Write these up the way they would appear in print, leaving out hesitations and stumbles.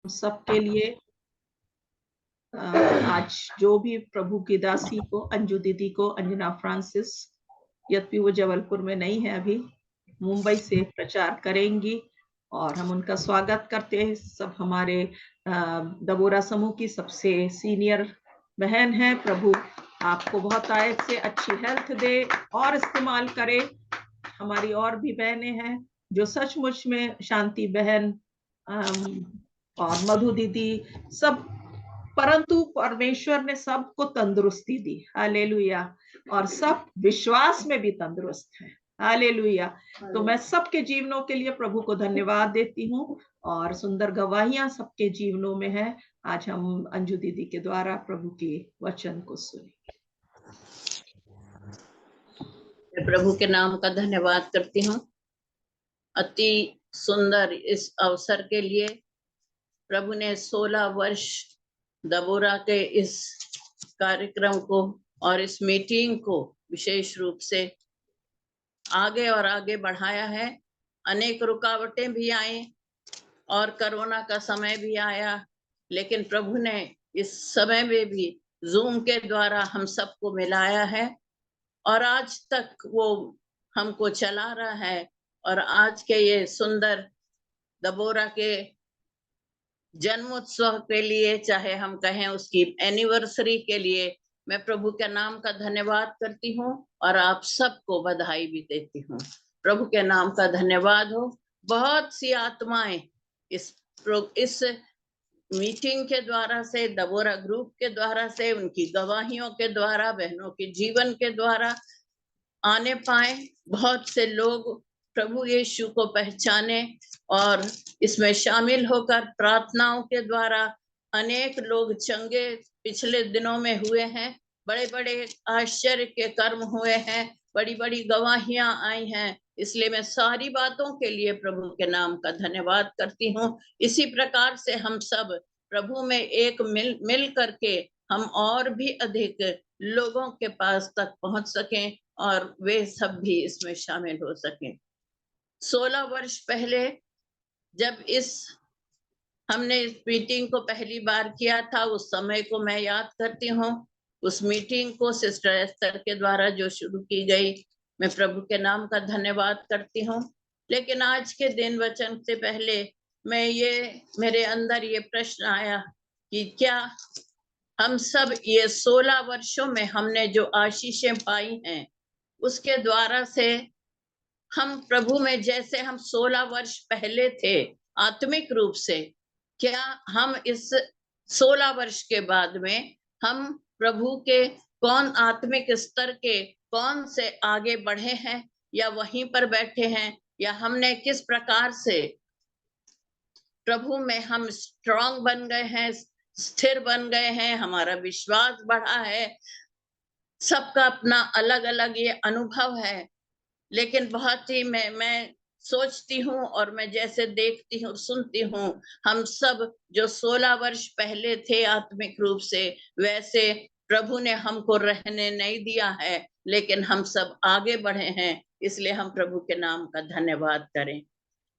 सबके लिए आज जो भी प्रभु की दासी को, अंजू दीदी को, अंजना फ्रांसिस, यद्यपि वो जबलपुर में नहीं है अभी, मुंबई से प्रचार करेंगी और हम उनका स्वागत करते हैं। सब हमारे दबोरा समूह की सबसे सीनियर बहन है। प्रभु आपको बहुत आयत से अच्छी हेल्थ दे और इस्तेमाल करे। हमारी और भी बहनें हैं जो सचमुच में, शांति बहन और मधु दीदी, सब, परंतु परमेश्वर ने सबको तंदुरुस्ती दी। हालेलुया। और सब विश्वास में भी तंदुरुस्त है। हालेलुया। तो मैं सबके जीवनों के लिए प्रभु को धन्यवाद देती हूँ और सुंदर गवाहियां सबके जीवनों में है। आज हम अंजू दीदी के द्वारा प्रभु के वचन को सुनेंगे। मैं प्रभु के नाम का धन्यवाद करती हूँ अति सुंदर इस अवसर के लिए। प्रभु ने 16 वर्ष दबोरा के इस कार्यक्रम को और इस मीटिंग को विशेष रूप से आगे और आगे बढ़ाया है। अनेक रुकावटें भी आई और कोरोना का समय भी आया, लेकिन प्रभु ने इस समय में भी जूम के द्वारा हम सबको मिलाया है और आज तक वो हमको चला रहा है। और आज के ये सुंदर दबोरा के जन्मोत्सव के लिए, चाहे हम कहें उसकी एनिवर्सरी के लिए, मैं प्रभु के नाम का धन्यवाद करती हूँ और आप सबको बधाई भी देती हूँ। प्रभु के नाम का धन्यवाद हो। बहुत सी आत्माएं इस मीटिंग के द्वारा से, दबोरा ग्रुप के द्वारा से, उनकी गवाहियों के द्वारा, बहनों के जीवन के द्वारा आने पाए। बहुत से लोग प्रभु यीशु को पहचाने और इसमें शामिल होकर प्रार्थनाओं के द्वारा अनेक लोग चंगे पिछले दिनों में हुए हैं। बड़े बड़े आश्चर्य के कर्म हुए हैं, बड़ी बड़ी गवाहियां आई हैं। इसलिए मैं सारी बातों के लिए प्रभु के नाम का धन्यवाद करती हूँ। इसी प्रकार से हम सब प्रभु में एक मिल करके हम और भी अधिक लोगों के पास तक पहुंच सकें और वे सब भी इसमें शामिल हो सकें। 16 वर्ष पहले जब हमने इस मीटिंग को पहली बार किया था, उस समय को मैं याद करती हूँ। उस मीटिंग को सिस्टर एस्तर के द्वारा जो शुरू की गई, मैं प्रभु के नाम का धन्यवाद करती हूँ। लेकिन आज के दिन वचन से पहले मेरे अंदर ये प्रश्न आया कि क्या हम सब ये 16 वर्षों में हमने जो आशीषें पाई हैं, उसके द्वारा से हम प्रभु में जैसे हम 16 वर्ष पहले थे आत्मिक रूप से, क्या हम इस 16 वर्ष के बाद में हम प्रभु के कौन आत्मिक स्तर के कौन से आगे बढ़े हैं या वहीं पर बैठे हैं, या हमने किस प्रकार से प्रभु में हम स्ट्रांग बन गए हैं, स्थिर बन गए हैं, हमारा विश्वास बढ़ा है। सबका अपना अलग अलग ये अनुभव है। लेकिन बहुत ही मैं सोचती हूँ और मैं जैसे देखती हूँ सुनती हूँ, हम सब जो 16 वर्ष पहले थे आत्मिक रूप से, वैसे प्रभु ने हमको रहने नहीं दिया है, लेकिन हम सब आगे बढ़े हैं। इसलिए हम प्रभु के नाम का धन्यवाद करें।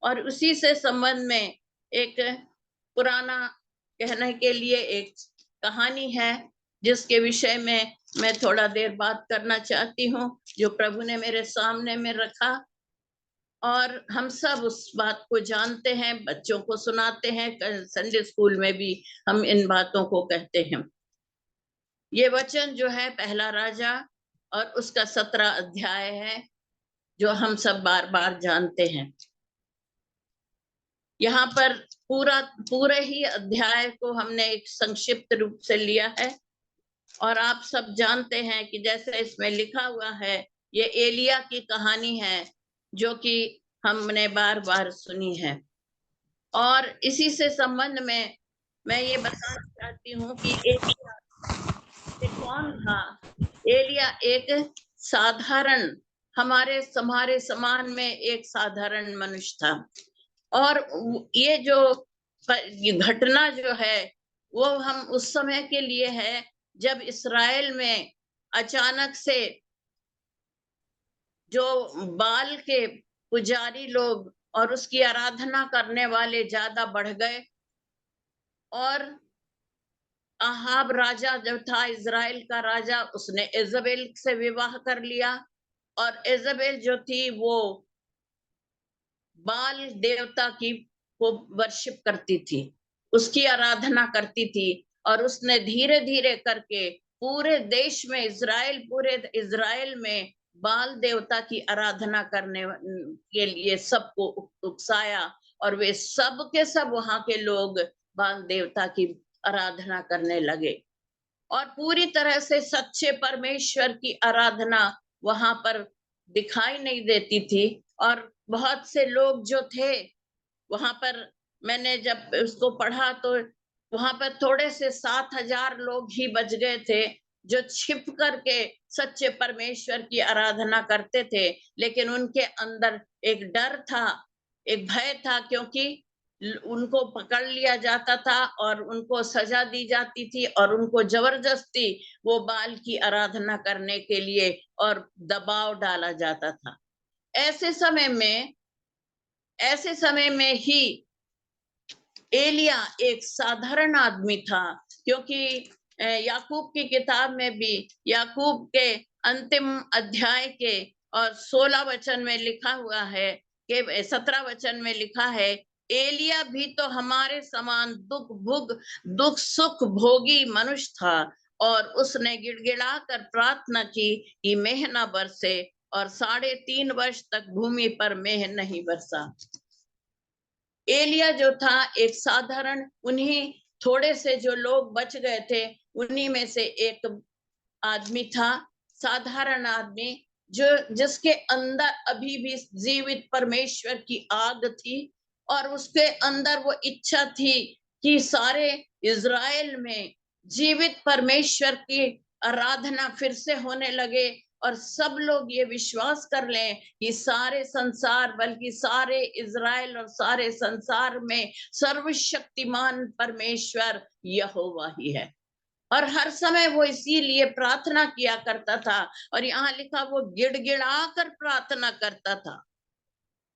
और उसी से संबंध में एक पुराना कहने के लिए एक कहानी है जिसके विषय में मैं थोड़ा देर बात करना चाहती हूँ, जो प्रभु ने मेरे सामने में रखा और हम सब उस बात को जानते हैं, बच्चों को सुनाते हैं, संडे स्कूल में भी हम इन बातों को कहते हैं। ये वचन जो है पहला राजा और उसका 17 अध्याय है, जो हम सब बार बार जानते हैं। यहाँ पर पूरे ही अध्याय को हमने एक संक्षिप्त रूप से लिया है और आप सब जानते हैं कि जैसे इसमें लिखा हुआ है, ये एलिया की कहानी है जो कि हमने बार बार सुनी है। और इसी से संबंध में मैं ये बताना चाहती हूँ कि एलिया कौन था। एलिया एक साधारण, हमारे समान में एक साधारण मनुष्य था। और ये जो घटना जो है वो हम उस समय के लिए है जब इस्राएल में अचानक से जो बाल के पुजारी लोग और उसकी आराधना करने वाले ज्यादा बढ़ गए और आहाब राजा जो था, इजराइल का राजा, उसने इजबेल से विवाह कर लिया। और इजबेल जो थी वो बाल देवता की को वर्शिप करती थी, उसकी आराधना करती थी। और उसने धीरे धीरे करके पूरे देश में, पूरे इजराइल में बाल देवता की आराधना करने के लिए सबको उकसाया। और वे सब के सब वहां के लोग बाल देवता की आराधना करने लगे। और पूरी तरह से सच्चे परमेश्वर की आराधना वहां पर दिखाई नहीं देती थी। और बहुत से लोग जो थे वहां पर, मैंने जब उसको पढ़ा तो वहां पर थोड़े से 7,000 लोग ही बच गए थे जो छिप करके सच्चे परमेश्वर की आराधना करते थे। लेकिन उनके अंदर एक डर था, एक भय था, क्योंकि उनको पकड़ लिया जाता था और उनको सजा दी जाती थी और उनको जबरदस्ती वो बाल की आराधना करने के लिए और दबाव डाला जाता था। ऐसे समय में ही एलिया एक साधारण आदमी था, क्योंकि याकूब की किताब में भी, याकूब के अंतिम अध्याय के और 16 वचन में लिखा हुआ है कि 17 वचन में लिखा है, एलिया भी तो हमारे समान दुख सुख भोगी मनुष्य था, और उसने गिड़गिड़ा कर प्रार्थना की कि मेह न बरसे, और 3.5 वर्ष तक भूमि पर मेह नहीं बरसा। एलिया जो था एक साधारण, उन्हीं थोड़े से जो लोग बच गए थे उन्हीं में से एक आदमी था, साधारण आदमी, जिसके अंदर अभी भी जीवित परमेश्वर की आग थी। और उसके अंदर वो इच्छा थी कि सारे इज़राइल में जीवित परमेश्वर की आराधना फिर से होने लगे, और सब लोग ये विश्वास कर लें कि सारे संसार, बल्कि सारे इज़राइल और सारे संसार में सर्वशक्तिमान परमेश्वर यहोवा ही है। और हर समय वो इसीलिए प्रार्थना किया करता था। और यहाँ लिखा, वो गिड़गिड़ा कर प्रार्थना करता था,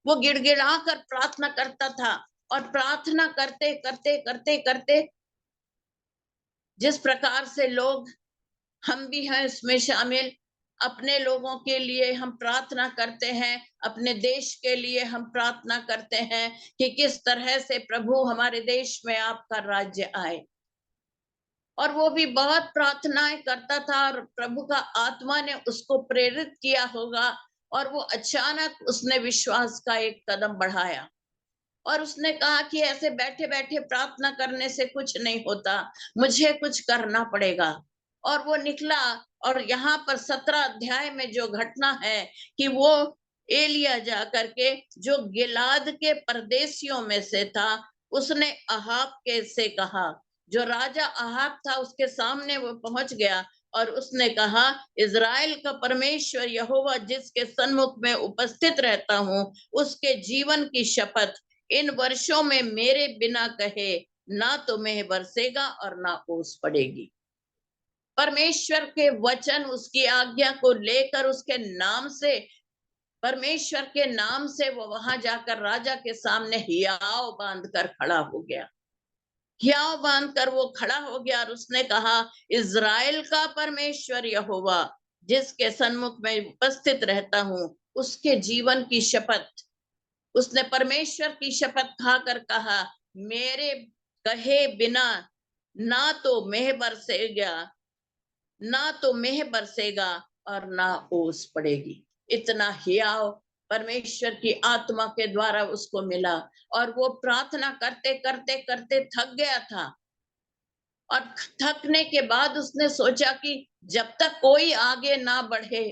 वो गिड़गिड़ा कर प्रार्थना करता था। और प्रार्थना करते करते करते करते, जिस प्रकार से लोग, हम भी हैं इसमें शामिल, अपने लोगों के लिए हम प्रार्थना करते हैं, अपने देश के लिए हम प्रार्थना करते हैं कि किस तरह से प्रभु हमारे देश में आपका राज्य आए। और वो भी बहुत प्रार्थनाएं करता था, और प्रभु का आत्मा ने उसको प्रेरित किया होगा, और वो अचानक उसने विश्वास का एक कदम बढ़ाया और उसने कहा कि ऐसे बैठे बैठे प्रार्थना करने से कुछ नहीं होता, मुझे कुछ करना पड़ेगा। और वो निकला, और यहाँ पर 17 अध्याय में जो घटना है कि वो एलिया जा करके, जो गिलाद के परदेशियों में से था, उसने अहाब के से कहा, जो राजा अहाब था उसके सामने वो पहुंच गया और उसने कहा, इज़राइल का परमेश्वर यहोवा जिसके सन्मुख में उपस्थित रहता हूँ, उसके जीवन की शपथ, इन वर्षों में मेरे बिना कहे ना तो मेह बरसेगा और ना ओस पड़ेगी। परमेश्वर के वचन, उसकी आज्ञा को लेकर, उसके नाम से, परमेश्वर के नाम से वो वहां जाकर राजा के सामने हियाव बांधकर खड़ा हो गया। हियाव बांधकर वो खड़ा हो गया और उसने कहा, इज़राइल का परमेश्वर यहोवा जिसके सन्मुख में उपस्थित रहता हूँ, उसके जीवन की शपथ, उसने परमेश्वर की शपथ खाकर कहा, मेरे कहे बिना ना तो मेह बरसेगा, ना तो मेह बरसेगा और ना ओस पड़ेगी। इतना हियाव परमेश्वर की आत्मा के द्वारा उसको मिला, और वो प्रार्थना करते करते करते थक गया था। और थकने के बाद उसने सोचा कि जब तक कोई आगे ना बढ़े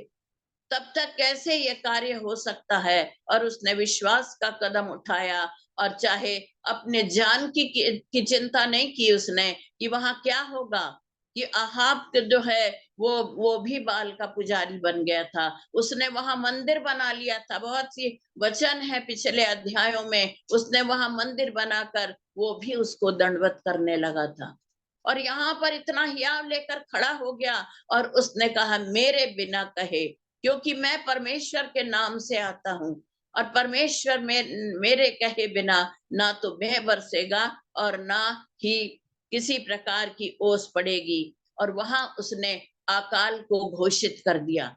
तब तक कैसे ये कार्य हो सकता है। और उसने विश्वास का कदम उठाया, और चाहे अपने जान की चिंता नहीं की उसने कि वहां क्या होगा, कि अहाब जो है वो भी बाल का पुजारी बन गया था, उसने वहां मंदिर बना लिया था। बहुत सी वचन है पिछले अध्यायों में, उसने वहां मंदिर बनाकर वो भी उसको दंडवत करने लगा था। और यहाँ पर इतना हियाव लेकर खड़ा हो गया और उसने कहा, मेरे बिना कहे, क्योंकि मैं परमेश्वर के नाम से आता हूँ, और परमेश्वर में मेरे कहे बिना ना तो मेह बरसेगा और ना ही किसी प्रकार की ओस पड़ेगी, और वहां उसने अकाल को घोषित कर दिया।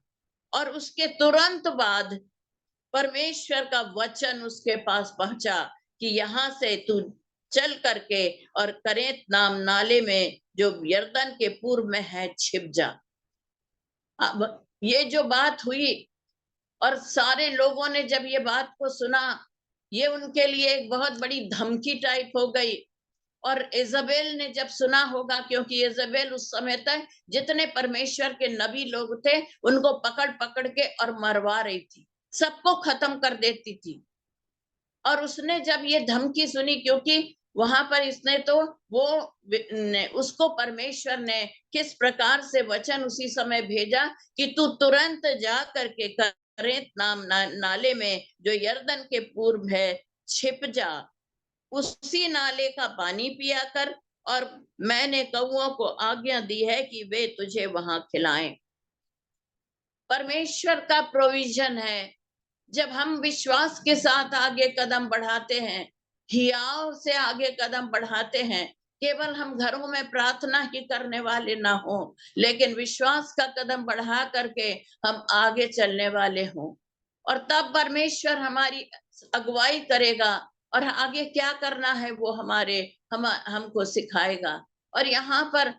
और उसके तुरंत बाद परमेश्वर का वचन उसके पास पहुंचा कि यहाँ से तू चल करके और करेत नाम नाले में जो यरदन के पूर्व में है छिप जा। अब ये जो बात हुई और सारे लोगों ने जब ये बात को सुना, ये उनके लिए एक बहुत बड़ी धमकी टाइप हो गई। और इजबेल ने जब सुना होगा, क्योंकि इजबेल उस समय तक जितने परमेश्वर के नबी लोग थे उनको पकड़ पकड़ के और मरवा रही थी, सबको खत्म कर देती थी। और उसने जब ये धमकी सुनी, क्योंकि वहां पर इसने तो वो उसको परमेश्वर ने किस प्रकार से वचन उसी समय भेजा कि तू तुरंत जा करके करेत नाम नाले में जो यरदन के पूर्व है छिप जा, उसी नाले का पानी पिया कर, और मैंने कौओं को आज्ञा दी है कि वे तुझे वहां खिलाएं। परमेश्वर का प्रोविजन है। जब हम विश्वास के साथ आगे कदम बढ़ाते हैं, हियाव से आगे कदम बढ़ाते हैं, केवल हम घरों में प्रार्थना ही करने वाले ना हो, लेकिन विश्वास का कदम बढ़ा करके हम आगे चलने वाले हों, और तब परमेश्वर हमारी अगुवाई करेगा और आगे क्या करना है वो हमको सिखाएगा। और यहाँ पर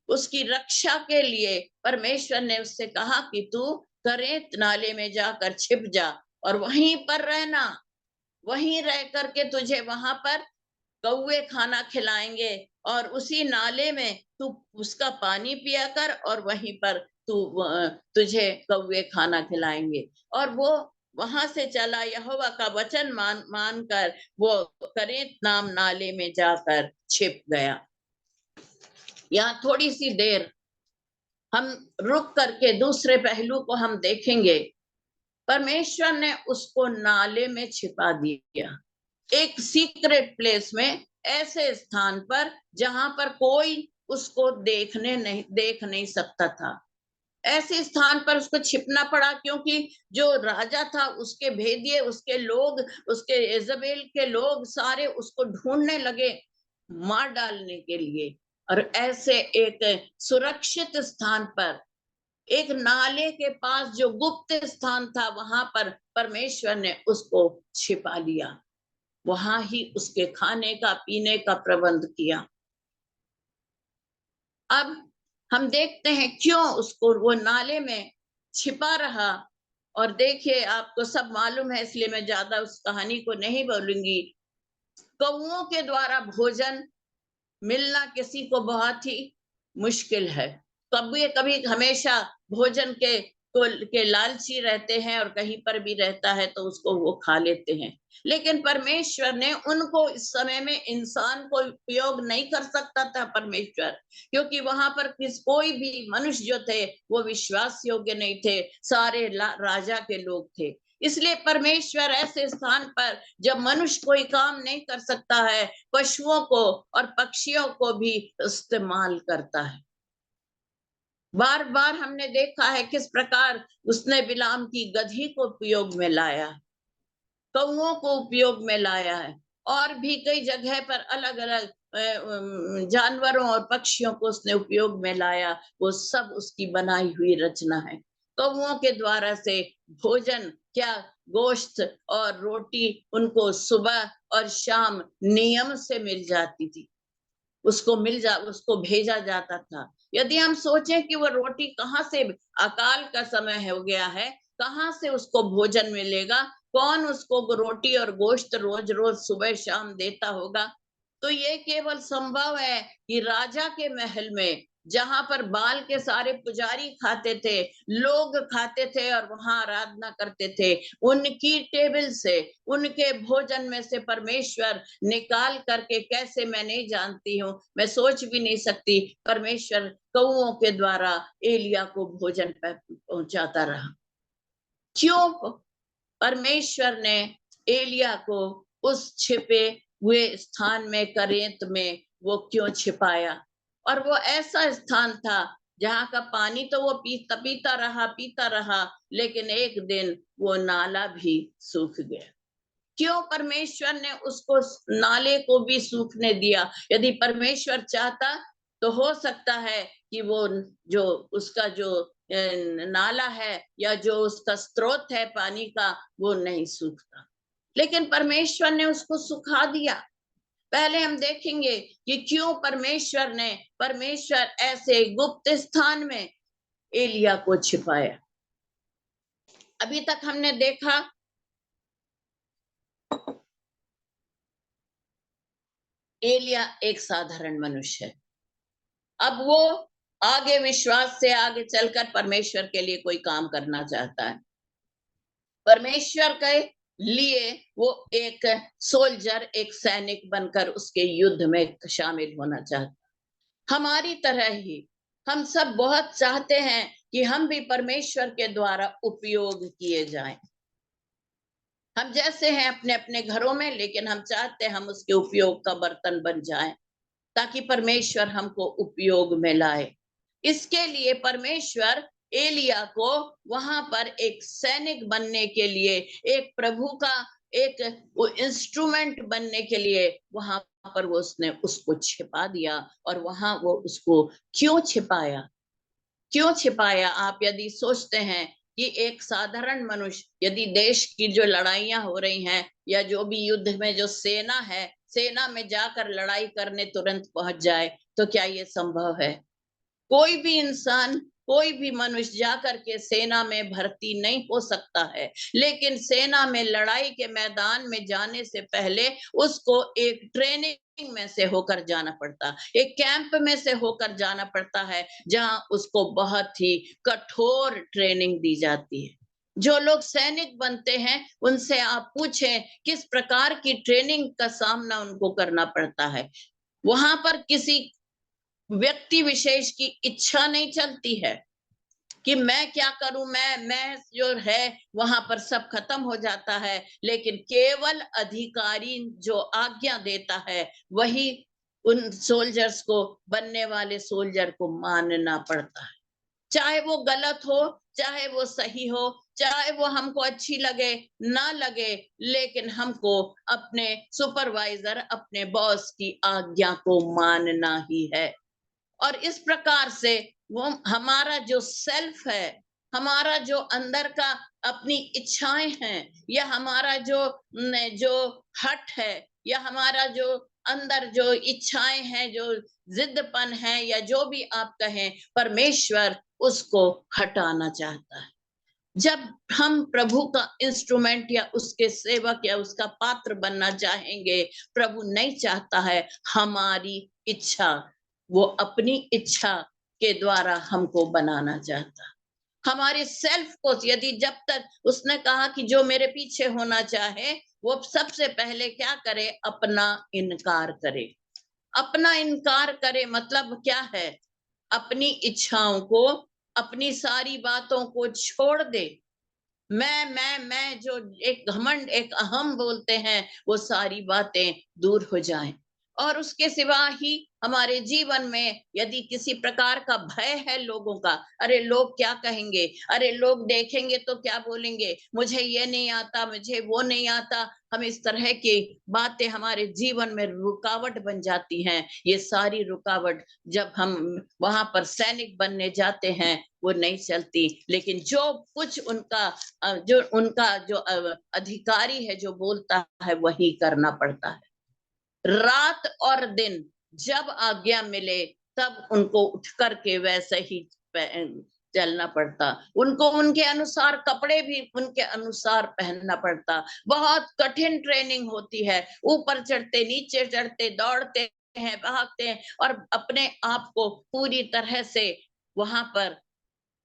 उसकी रक्षा के लिए परमेश्वर ने उससे कहा कि तू करेत नाले में जाकर छिप जा और वहीं पर रहना, वहीं रह करके तुझे वहां पर कौवे खाना खिलाएंगे, और उसी नाले में तू उसका पानी पिया कर, और वहीं पर तुझे कौवे खाना खिलाएंगे। और वो वहां से चला, यहोवा का वचन मान कर वो करेत नाम नाले में जाकर छिप गया। यहाँ थोड़ी सी देर हम रुक करके दूसरे पहलू को हम देखेंगे। परमेश्वर ने उसको नाले में छिपा दिया, एक सीक्रेट प्लेस में, ऐसे स्थान पर जहां पर कोई उसको देख नहीं सकता था। ऐसे स्थान पर उसको छिपना पड़ा, क्योंकि जो राजा था उसके भेदिए, उसके लोग, उसके इजबेल के लोग सारे उसको ढूंढने लगे मार डालने के लिए। और ऐसे एक सुरक्षित स्थान पर, एक नाले के पास जो गुप्त स्थान था, वहां पर परमेश्वर ने उसको छिपा लिया, वहां ही उसके खाने का पीने का प्रबंध किया। अब हम देखते हैं क्यों उसको वो नाले में छिपा रहा। और देखिए, आपको सब मालूम है, इसलिए मैं ज्यादा उस कहानी को नहीं बोलूंगी। कौओं के द्वारा भोजन मिलना किसी को बहुत ही मुश्किल है। कभी कभी हमेशा भोजन के लालची रहते हैं, और कहीं पर भी रहता है तो उसको वो खा लेते हैं। लेकिन परमेश्वर ने उनको इस समय में इंसान को उपयोग नहीं कर सकता था परमेश्वर, क्योंकि वहां पर कोई भी मनुष्य जो थे वो विश्वास योग्य नहीं थे, सारे राजा के लोग थे। इसलिए परमेश्वर ऐसे स्थान पर जब मनुष्य कोई काम नहीं कर सकता है, पशुओं को और पक्षियों को भी इस्तेमाल करता है। बार बार हमने देखा है किस प्रकार उसने बिलाम की गधी को उपयोग में लाया, कौओं को उपयोग में लाया है, और भी कई जगह पर अलग अलग जानवरों और पक्षियों को उसने उपयोग में लाया। वो सब उसकी बनाई हुई रचना है। कौओं के द्वारा से भोजन क्या, गोश्त और रोटी उनको सुबह और शाम नियम से मिल जाती थी, उसको भेजा जाता था। यदि हम सोचें कि वो रोटी कहाँ से, अकाल का समय हो गया है, कहाँ से उसको भोजन मिलेगा, कौन उसको रोटी और गोश्त रोज रोज सुबह शाम देता होगा, तो ये केवल संभव है कि राजा के महल में, जहां पर बाल के सारे पुजारी खाते थे, लोग खाते थे और वहां आराधना करते थे, उनकी टेबल से, उनके भोजन में से परमेश्वर निकाल करके, कैसे मैं नहीं जानती हूँ, मैं सोच भी नहीं सकती, परमेश्वर कौओं के द्वारा एलिया को भोजन पहुंचाता रहा। क्यों परमेश्वर ने एलिया को उस छिपे हुए स्थान में, करेत में वो क्यों छिपाया? और वो ऐसा स्थान था जहां का पानी तो वो पीता रहा, लेकिन एक दिन वो नाला भी सूख गया। क्यों परमेश्वर ने उसको नाले को भी सूखने दिया? यदि परमेश्वर चाहता तो हो सकता है कि वो जो उसका जो नाला है या जो उसका स्रोत है पानी का, वो नहीं सूखता, लेकिन परमेश्वर ने उसको सुखा दिया। पहले हम देखेंगे कि क्यों परमेश्वर ऐसे गुप्त स्थान में एलिया को छिपाया। अभी तक हमने देखा एलिया एक साधारण मनुष्य है। अब वो आगे विश्वास से आगे चलकर परमेश्वर के लिए कोई काम करना चाहता है। परमेश्वर के लिए वो एक सोल्जर, एक सैनिक बनकर उसके युद्ध में शामिल होना चाहता। हमारी तरह ही हम सब बहुत चाहते हैं कि हम भी परमेश्वर के द्वारा उपयोग किए जाएं। हम जैसे हैं अपने अपने घरों में, लेकिन हम चाहते हैं हम उसके उपयोग का बर्तन बन जाएं, ताकि परमेश्वर हमको उपयोग में लाए। इसके लिए परमेश्वर एलिया को वहां पर एक सैनिक बनने के लिए, एक प्रभु का एक इंस्ट्रूमेंट बनने के लिए वहां पर वो उसने उसको छिपा दिया। और वहां वो उसको क्यों छिपाया? आप यदि सोचते हैं कि एक साधारण मनुष्य, यदि देश की जो लड़ाइयां हो रही हैं या जो भी युद्ध में जो सेना है, सेना में जाकर लड़ाई करने तुरंत पहुंच जाए, तो क्या ये संभव है? कोई भी इंसान, कोई भी मनुष्य जाकर के सेना में भर्ती नहीं हो सकता है, लेकिन सेना में लड़ाई के मैदान में जाने से पहले उसको एक ट्रेनिंग में से होकर जाना पड़ता, एक कैंप में से होकर जाना पड़ता है, जहां उसको बहुत ही कठोर ट्रेनिंग दी जाती है। जो लोग सैनिक बनते हैं उनसे आप पूछें किस प्रकार की ट्रेनिंग का सामना उनको करना पड़ता है। वहां पर किसी व्यक्ति विशेष की इच्छा नहीं चलती है कि मैं क्या करूं, मैं जो है वहां पर सब खत्म हो जाता है, लेकिन केवल अधिकारी जो आज्ञा देता है वही उन सोल्जर्स को, बनने वाले सोल्जर को मानना पड़ता है। चाहे वो गलत हो, चाहे वो सही हो, चाहे वो हमको अच्छी लगे ना लगे, लेकिन हमको अपने सुपरवाइजर, अपने बॉस की आज्ञा को मानना ही है। और इस प्रकार से वो हमारा जो सेल्फ है, हमारा जो अंदर का अपनी इच्छाएं हैं, या हमारा जो हट है, या हमारा जो अंदर जो इच्छाएं हैं, जो जिद्दपन है, या जो भी आप कहें, परमेश्वर उसको हटाना चाहता है। जब हम प्रभु का इंस्ट्रूमेंट या उसके सेवक या उसका पात्र बनना चाहेंगे, प्रभु नहीं चाहता है हमारी इच्छा, वो अपनी इच्छा के द्वारा हमको बनाना चाहता। हमारे सेल्फ को, यदि जब तक उसने कहा कि जो मेरे पीछे होना चाहे वो सबसे पहले क्या करे, अपना इनकार करे। अपना इनकार करे मतलब क्या है? अपनी इच्छाओं को, अपनी सारी बातों को छोड़ दे। मैं जो एक घमंड, एक अहम बोलते हैं, वो सारी बातें दूर हो जाएं। और उसके सिवा ही हमारे जीवन में यदि किसी प्रकार का भय है लोगों का, अरे लोग क्या कहेंगे, अरे लोग देखेंगे तो क्या बोलेंगे, मुझे ये नहीं आता, मुझे वो नहीं आता, हम इस तरह की बातें हमारे जीवन में रुकावट बन जाती हैं। ये सारी रुकावट जब हम वहां पर सैनिक बनने जाते हैं वो नहीं चलती, लेकिन जो कुछ उनका जो अधिकारी है जो बोलता है वही करना पड़ता है। रात और दिन जब आज्ञा मिले तब उनको उठ करके वैसे ही चलना पड़ता, उनको उनके अनुसार कपड़े भी उनके अनुसार पहनना पड़ता। बहुत कठिन ट्रेनिंग होती है, ऊपर चढ़ते, नीचे चढ़ते, दौड़ते हैं, भागते हैं, और अपने आप को पूरी तरह से वहां पर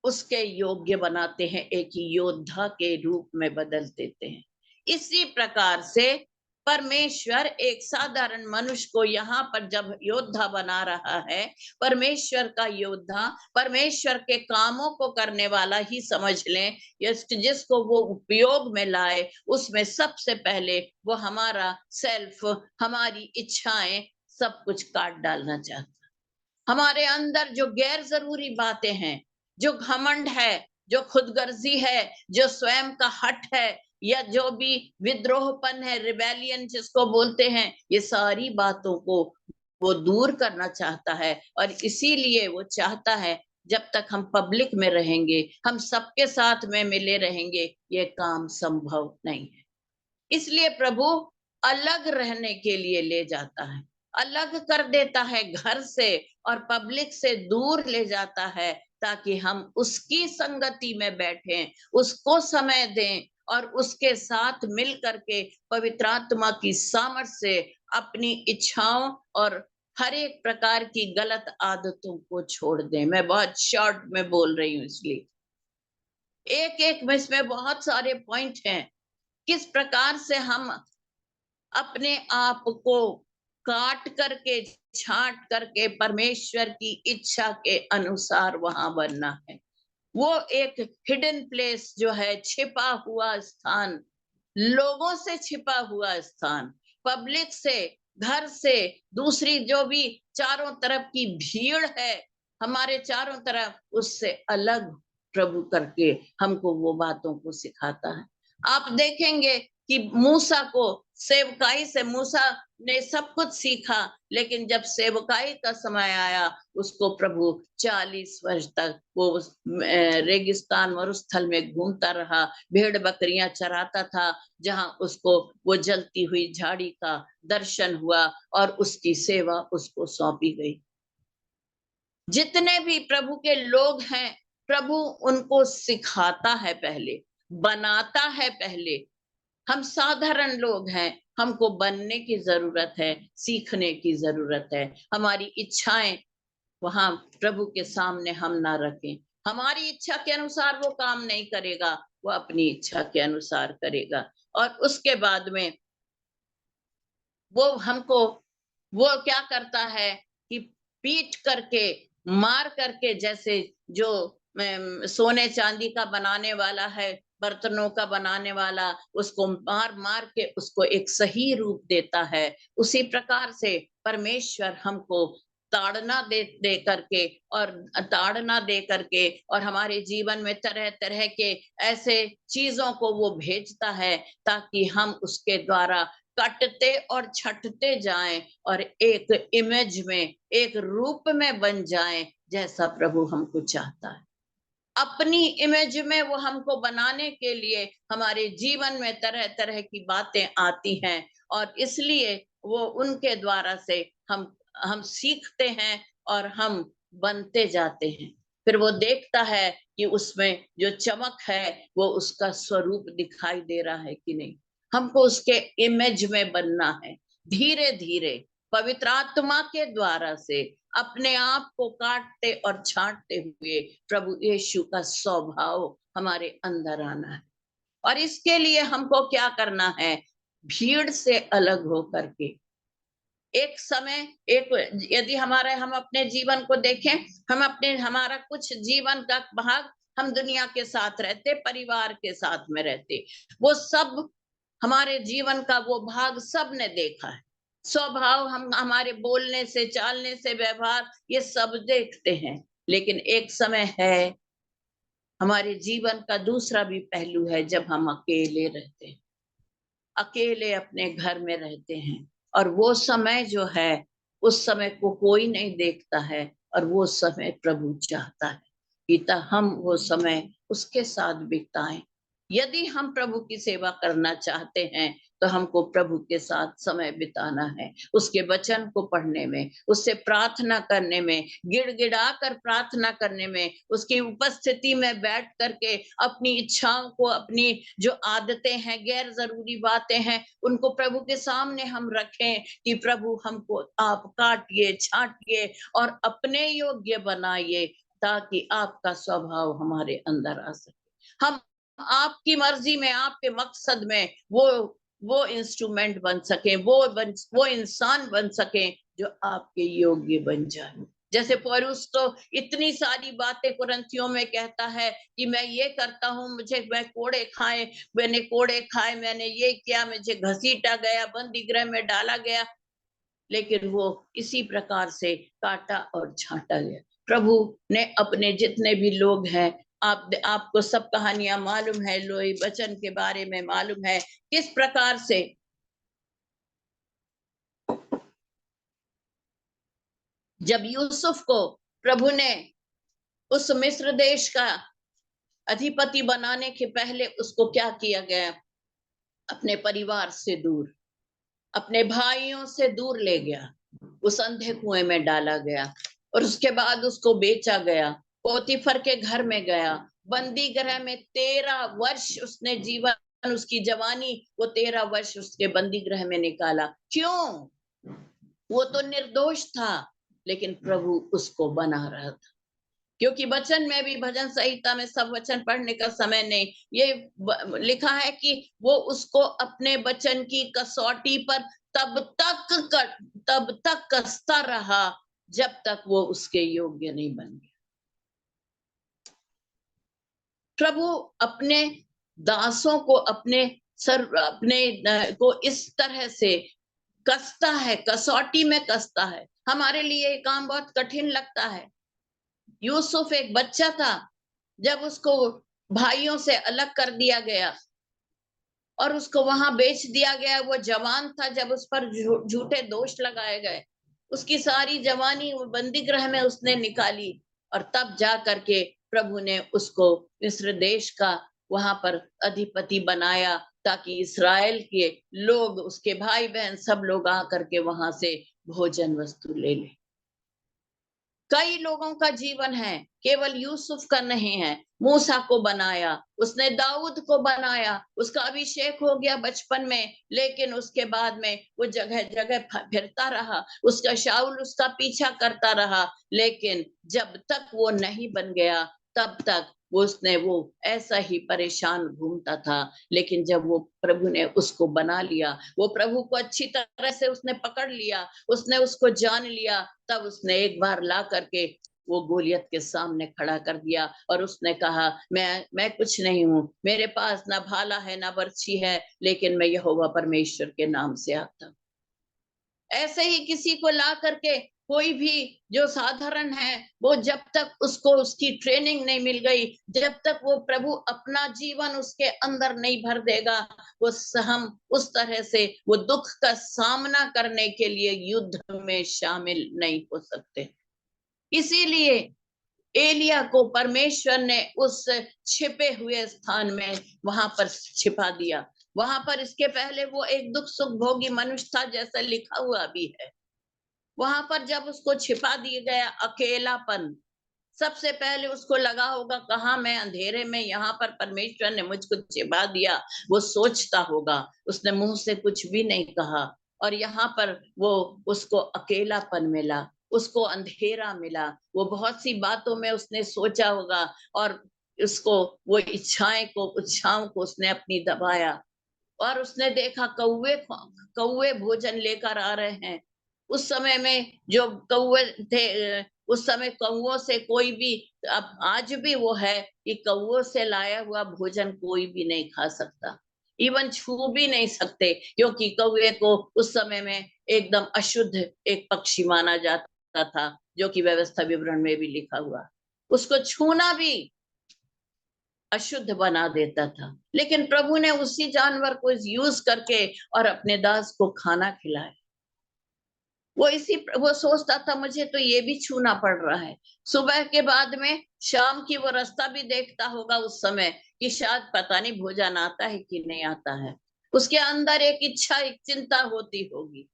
उसके योग्य बनाते हैं, एक योद्धा के रूप में बदल देते हैं। इसी प्रकार से परमेश्वर एक साधारण मनुष्य को यहाँ पर जब योद्धा बना रहा है, परमेश्वर का योद्धा, परमेश्वर के कामों को करने वाला ही समझ लें, जिसको वो उपयोग में लाए, उसमें सबसे पहले वो हमारा सेल्फ, हमारी इच्छाएं सब कुछ काट डालना चाहता। हमारे अंदर जो गैर जरूरी बातें हैं, जो घमंड है, जो खुदगर्जी है, जो स्वयं का हट है, या जो भी विद्रोहपन है, रिबेलियन जिसको बोलते हैं, ये सारी बातों को वो दूर करना चाहता है। और इसीलिए वो चाहता है जब तक हम पब्लिक में रहेंगे, हम सबके साथ में मिले रहेंगे, ये काम संभव नहीं है। इसलिए प्रभु अलग रहने के लिए ले जाता है, अलग कर देता है घर से और पब्लिक से दूर ले जाता है, ताकि हम उसकी संगति में बैठें, उसको समय दें और उसके साथ मिल करके पवित्र आत्मा की सामर्थ से अपनी इच्छाओं और हर एक प्रकार की गलत आदतों को छोड़ दें। मैं बहुत शॉर्ट में बोल रही हूँ, इसलिए एक एक में इसमें बहुत सारे पॉइंट हैं, किस प्रकार से हम अपने आप को काट करके, छांट करके परमेश्वर की इच्छा के अनुसार वहां बनना है। वो एक हिडन प्लेस जो है, छिपा हुआ स्थान, लोगों से छिपा हुआ स्थान, पब्लिक से, घर से, दूसरी जो भी चारों तरफ की भीड़ है हमारे चारों तरफ, उससे अलग प्रभु करके हमको वो बातों को सिखाता है। आप देखेंगे कि मूसा को सेवकाई से, मूसा ने सब कुछ सीखा, लेकिन जब सेवकाई का समय आया, उसको प्रभु 40 वर्ष तक वो रेगिस्तान मरुस्थल में घूमता रहा, भेड़ बकरियां चराता था, जहां उसको वो जलती हुई झाड़ी का दर्शन हुआ और उसकी सेवा उसको सौंपी गई। जितने भी प्रभु के लोग हैं, प्रभु उनको सिखाता है पहले, बनाता है पहले। हम साधारण लोग हैं, हमको बनने की जरूरत है, सीखने की जरूरत है। हमारी इच्छाएं वहां प्रभु के सामने हम ना रखें। हमारी इच्छा के अनुसार वो काम नहीं करेगा, वो अपनी इच्छा के अनुसार करेगा। और उसके बाद में वो हमको, वो क्या करता है कि पीट करके, मार करके, जैसे जो सोने चांदी का बनाने वाला है, बर्तनों का बनाने वाला, उसको मार मार के उसको एक सही रूप देता है, उसी प्रकार से परमेश्वर हमको ताड़ना दे करके, और ताड़ना दे करके, और हमारे जीवन में तरह तरह के ऐसे चीजों को वो भेजता है, ताकि हम उसके द्वारा कटते और छटते जाएं और एक इमेज में, एक रूप में बन जाएं, जैसा प्रभु हमको चाहता है। अपनी इमेज में वो हमको बनाने के लिए हमारे जीवन में तरह तरह की बातें आती हैं, और इसलिए वो उनके द्वारा से हम सीखते हैं और हम बनते जाते हैं। फिर वो देखता है कि उसमें जो चमक है वो उसका स्वरूप दिखाई दे रहा है कि नहीं। हमको उसके इमेज में बनना है। धीरे धीरे पवित्र आत्मा के द्वारा से अपने आप को काटते और छांटते हुए प्रभु यीशु का स्वभाव हमारे अंदर आना है। और इसके लिए हमको क्या करना है? भीड़ से अलग हो करके एक समय, एक, यदि हम अपने जीवन को देखें, हमारा कुछ जीवन का भाग हम दुनिया के साथ रहते, परिवार के साथ में रहते, वो सब हमारे जीवन का वो भाग सब ने देखा है। स्वभाव हम हमारे बोलने से, चालने से, व्यवहार, ये सब देखते हैं। लेकिन एक समय है, हमारे जीवन का दूसरा भी पहलू है, जब हम अकेले रहते हैं, अकेले अपने घर में रहते हैं, और वो समय जो है, उस समय को कोई नहीं देखता है, और वो समय प्रभु चाहता है कि हम वो समय उसके साथ बिताएं। यदि हम प्रभु की सेवा करना चाहते हैं, तो हमको प्रभु के साथ समय बिताना है, उसके वचन को पढ़ने में, उससे प्रार्थना करने में, गिड़गिड़ा कर प्रार्थना करने में, उसकी उपस्थिति में बैठ करके अपनी इच्छाओं को, अपनी जो आदतें हैं, गैर जरूरी बातें हैं, उनको प्रभु के सामने हम रखें कि प्रभु हमको आप काटिए, छांटिए और अपने योग्य बनाइए, ताकि आपका स्वभाव हमारे अंदर आ सके। हम आपकी मर्जी में, आपके मकसद में वो इंस्ट्रूमेंट बन सके, वो इंसान बन सके जो आपके योग्य बन जाए। जैसे पौलुस तो इतनी सारी बातें कुरिन्थियों में कहता है कि मैं ये करता हूँ, मैंने कोड़े खाए, मैंने ये किया, मुझे घसीटा गया, बंदी गृह में डाला गया, लेकिन वो इसी प्रकार से काटा और छांटा गया। प्रभु ने अपने जितने भी लोग हैं, आपको सब कहानियां मालूम है, लोई वचन के बारे में मालूम है किस प्रकार से जब यूसुफ को प्रभु ने उस मिस्र देश का अधिपति बनाने के पहले उसको क्या किया गया, अपने परिवार से दूर, अपने भाइयों से दूर ले गया, उस अंधे कुएं में डाला गया और उसके बाद उसको बेचा गया, पोतीफर के घर में गया, बंदी गृह में 13 वर्ष उसने जीवन, उसकी जवानी वो 13 वर्ष उसके बंदी गृह में निकाला। क्यों? वो तो निर्दोष था, लेकिन प्रभु उसको बना रहा था। क्योंकि वचन में भी, भजन संहिता में सब वचन पढ़ने का समय नहीं, ये लिखा है कि वो उसको अपने वचन की कसौटी पर तब तक कसता रहा जब तक वो उसके योग्य नहीं बन गया। प्रभु अपने दासों को अपने को इस तरह से कसता है, कसौटी में कसता है। हमारे लिए ये काम बहुत कठिन लगता है। यूसुफ एक बच्चा था, जब उसको भाइयों से अलग कर दिया गया और उसको वहां बेच दिया गया, वो जवान था जब उस पर झूठे दोष लगाए गए, उसकी सारी जवानी वो बंदी गृह में उसने निकाली और तब जा करके प्रभु ने उसको मिस्र देश का वहां पर अधिपति बनाया, ताकि इस्राएल के लोग, उसके भाई बहन सब लोग आकर के वहां से भोजन वस्तु ले ले। कई लोगों का जीवन है, केवल यूसुफ का नहीं है। मूसा को बनाया, उसने दाऊद को बनाया, उसका अभिषेक हो गया बचपन में, लेकिन उसके बाद में वो जगह जगह फिरता रहा, उसका शाऊल उसका पीछा करता रहा, लेकिन जब तक वो नहीं बन गया तब तक उसने वो ऐसा ही परेशान घूमता था। लेकिन जब वो प्रभु ने उसको बना लिया, वो प्रभु को अच्छी तरह से उसने पकड़ लिया, उसने उसको जान लिया, तब उसने एक बार ला करके वो गोलियत के सामने खड़ा कर दिया और उसने कहा, मैं कुछ नहीं हूं, मेरे पास ना भाला है ना बर्छी है, लेकिन मैं यहोवा परमेश्वर के नाम से आता हूं। ऐसे ही किसी को ला करके, कोई भी जो साधारण है, वो जब तक उसको उसकी ट्रेनिंग नहीं मिल गई, जब तक वो प्रभु अपना जीवन उसके अंदर नहीं भर देगा, हम उस तरह से वो दुख का सामना करने के लिए युद्ध में शामिल नहीं हो सकते। इसीलिए एलिया को परमेश्वर ने उस छिपे हुए स्थान में वहां पर छिपा दिया। वहां पर इसके पहले वो एक दुख सुख भोगी मनुष्य था, जैसा लिखा हुआ भी है। वहां पर जब उसको छिपा दिया गया, अकेलापन, सबसे पहले उसको लगा होगा, कहा मैं अंधेरे में, यहाँ पर परमेश्वर ने मुझको छिपा दिया। वो सोचता होगा, उसने मुंह से कुछ भी नहीं कहा, और यहाँ पर वो उसको अकेलापन मिला, उसको अंधेरा मिला, वो बहुत सी बातों में उसने सोचा होगा, और उसको वो इच्छाओं को उसने अपनी दबाया, और उसने देखा कौवे भोजन लेकर आ रहे हैं। उस समय में जो कौवे थे, उस समय कौवों से कोई भी, अब आज भी वो है कि कौवों से लाया हुआ भोजन कोई भी नहीं खा सकता, इवन छू भी नहीं सकते, क्योंकि कौवे को उस समय में एकदम अशुद्ध एक पक्षी माना जाता था, जो कि व्यवस्था विवरण में भी लिखा हुआ। उसको छूना भी अशुद्ध बना देता था, लेकिन प्रभु ने उसी जानवर को यूज करके और अपने दास को खाना खिलाया। वो सोचता था, मुझे तो ये भी छूना पड़ रहा है। सुबह के बाद में शाम की वो रास्ता भी देखता होगा उस समय, कि शायद पता नहीं भोजन आता है कि नहीं आता है। उसके अंदर एक इच्छा, एक चिंता होती होगी,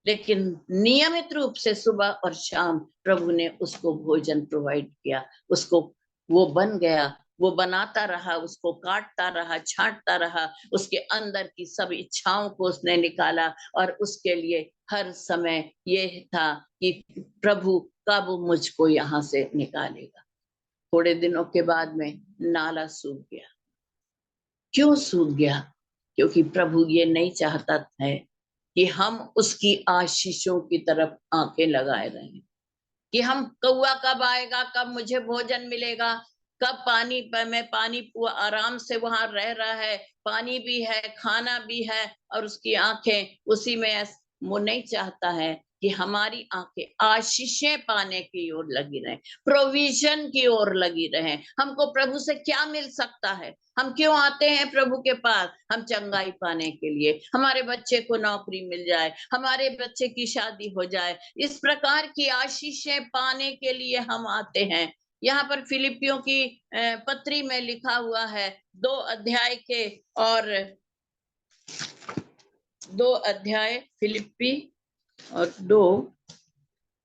लेकिन नियमित रूप से सुबह और शाम प्रभु ने उसको भोजन प्रोवाइड किया। उसको वो बन गया, वो बनाता रहा, उसको काटता रहा, छांटता रहा, उसके अंदर की सब इच्छाओं को उसने निकाला, और उसके लिए हर समय ये था कि प्रभु कब मुझको यहाँ से निकालेगा। थोड़े दिनों के बाद में नाला सूख गया। क्यों सूख गया? क्योंकि प्रभु ये नहीं चाहता है कि हम उसकी आशीषों की तरफ आंखें लगाए रहें, कि हम कौवा कब आएगा, कब मुझे भोजन मिलेगा, कब पानी पर मैं पानी आराम से वहां रह रहा है, पानी भी है, खाना भी है, और उसकी आंखें उसी में। वो नहीं चाहता है कि हमारी आंखें आशीषें पाने की ओर लगी रहे, प्रोविजन की ओर लगी रहे। हमको प्रभु से क्या मिल सकता है? हम क्यों आते हैं प्रभु के पास? हम चंगाई पाने के लिए, हमारे बच्चे को नौकरी मिल जाए, हमारे बच्चे की शादी हो जाए, इस प्रकार की आशीषें पाने के लिए हम आते हैं। यहाँ पर फिलिपियों की पत्री में लिखा हुआ है 2 अध्याय के, और 2 अध्याय फिलिप्पी और 2,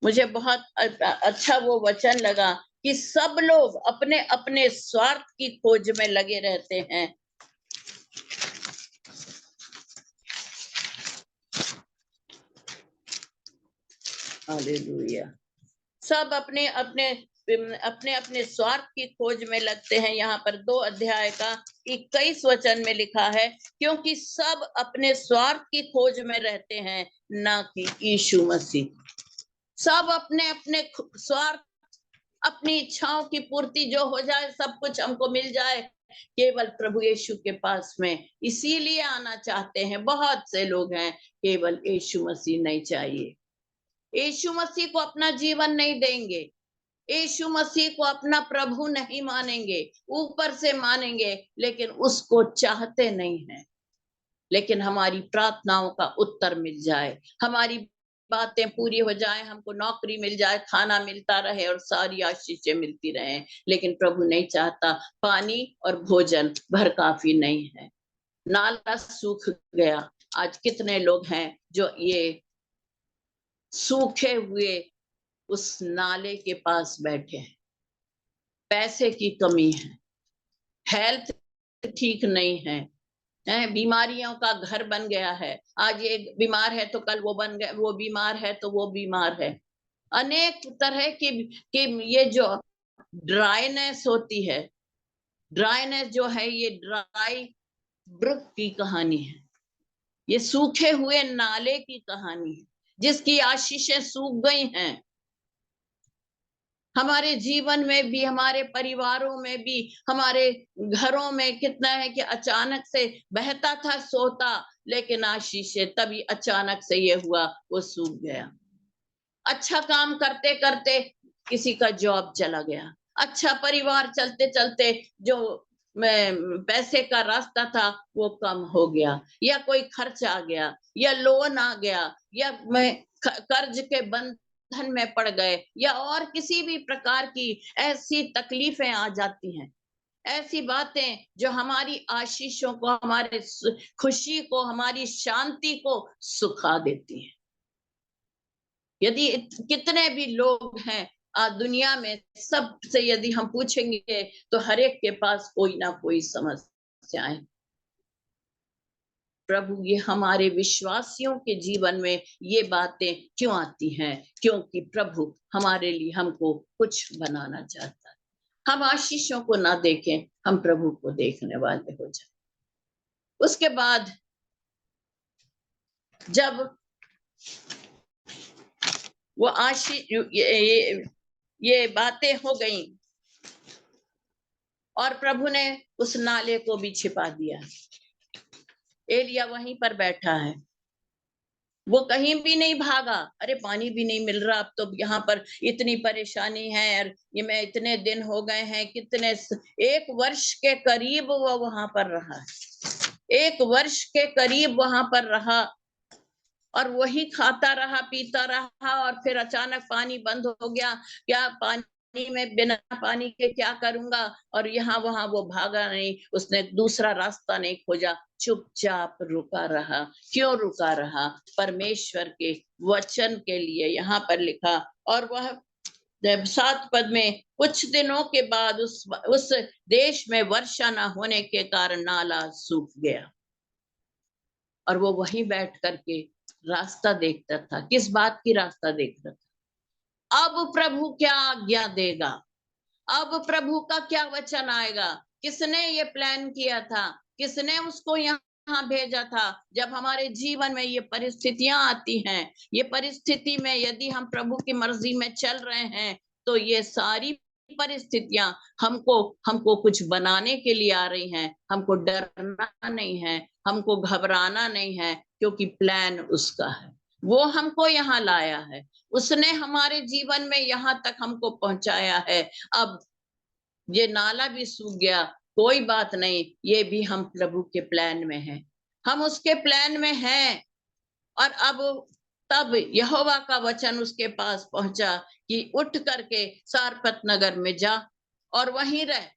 मुझे बहुत अच्छा वो वचन लगा कि सब लोग अपने अपने स्वार्थ की खोज में लगे रहते हैं। हालेलुया। सब अपने अपने स्वार्थ की खोज में लगते हैं। यहाँ पर 2 अध्याय का 21 वचन में लिखा है, क्योंकि सब अपने स्वार्थ की खोज में रहते हैं, ना कि यीशु मसीह। सब अपने अपने स्वार्थ, अपनी इच्छाओं की पूर्ति जो हो जाए, सब कुछ हमको मिल जाए, केवल प्रभु यीशु के पास में इसीलिए आना चाहते हैं। बहुत से लोग हैं केवल यीशु मसीह नहीं चाहिए, यीशु मसीह को अपना जीवन नहीं देंगे, यीशु मसीह को अपना प्रभु नहीं मानेंगे, ऊपर से मानेंगे लेकिन उसको चाहते नहीं हैं। लेकिन हमारी प्रार्थनाओं का उत्तर मिल जाए, हमारी बातें पूरी हो जाए, हमको नौकरी मिल जाए, खाना मिलता रहे और सारी आशीषें मिलती रहे, लेकिन प्रभु नहीं चाहता। पानी और भोजन भर काफी नहीं है, नाला सूख गया। आज कितने लोग हैं जो ये सूखे हुए उस नाले के पास बैठे हैं। पैसे की कमी है, हेल्थ ठीक नहीं है, बीमारियों का घर बन गया है। आज ये बीमार है तो कल वो बन गया, वो बीमार है तो वो बीमार है। अनेक तरह की ये जो ड्राइनेस होती है, ड्राइनेस जो है ये ड्राई ब्रुक की कहानी है, ये सूखे हुए नाले की कहानी है, जिसकी आशीषें सूख गई हैं। हमारे जीवन में भी, हमारे परिवारों में भी, हमारे घरों में कितना है कि अचानक से बहता था सोता, लेकिन आशीषें तभी अचानक से ये हुआ, वो सूख गया। अच्छा काम करते करते किसी का जॉब चला गया, अच्छा परिवार चलते चलते जो पैसे का रास्ता था वो कम हो गया, या कोई खर्च आ गया, या लोन आ गया, या कर्ज के बंधन में पड़ गए, या और किसी भी प्रकार की ऐसी तकलीफें आ जाती हैं। ऐसी बातें जो हमारी आशीषों को, हमारे खुशी को, हमारी शांति को सुखा देती हैं। यदि कितने भी लोग हैं दुनिया में, सबसे यदि हम पूछेंगे तो हर एक के पास कोई ना कोई समस्याएं। प्रभु ये हमारे विश्वासियों के जीवन में ये बातें क्यों आती हैं? क्योंकि प्रभु हमारे लिए हमको कुछ बनाना चाहता है। हम आशीषों को ना देखें, हम प्रभु को देखने वाले हो जाए। उसके बाद जब वो ये बातें हो गई और प्रभु ने उस नाले को भी छिपा दिया। एलिया वहीं पर बैठा है, वो कहीं भी नहीं भागा। अरे पानी भी नहीं मिल रहा, अब तो यहाँ पर इतनी परेशानी है, और ये मैं इतने दिन हो गए हैं, कितने 1 वर्ष के करीब वो वहां पर रहा, 1 वर्ष के करीब वहां पर रहा, और वही खाता रहा, पीता रहा, और फिर अचानक पानी बंद हो गया। क्या पानी में बिना पानी के क्या करूंगा? और यहाँ वहां वो भागा नहीं, उसने दूसरा रास्ता नहीं खोजा, चुपचाप रुका रहा। क्यों रुका रहा? परमेश्वर के वचन के लिए। यहाँ पर लिखा, और वह 7 पद में, कुछ दिनों के बाद उस देश में वर्षा न होने के कारण नाला सूख गया, और वो वहीं बैठ करके रास्ता देखता था। किस बात की रास्ता देख रहा था? अब प्रभु क्या आज्ञा देगा, अब प्रभु का क्या वचन आएगा, किसने ये प्लान किया था, किसने उसको यहाँ भेजा था। जब हमारे जीवन में ये परिस्थितियां आती हैं, ये परिस्थिति में यदि हम प्रभु की मर्जी में चल रहे हैं, तो ये सारी परिस्थितियां हमको कुछ बनाने के लिए आ रही हैं। हमको डरना नहीं है, हमको घबराना नहीं है, क्योंकि प्लान उसका है। वो हमको यहाँ लाया है, उसने हमारे जीवन में यहाँ तक हमको पहुंचाया है। अब ये नाला भी सूख गया, कोई बात नहीं, ये भी हम प्रभु के प्लान में हैं, हम उसके प्लान में हैं। और अब तब यहोवा का वचन उसके पास पहुंचा कि उठ करके सारपत नगर में जा और वहीं रह।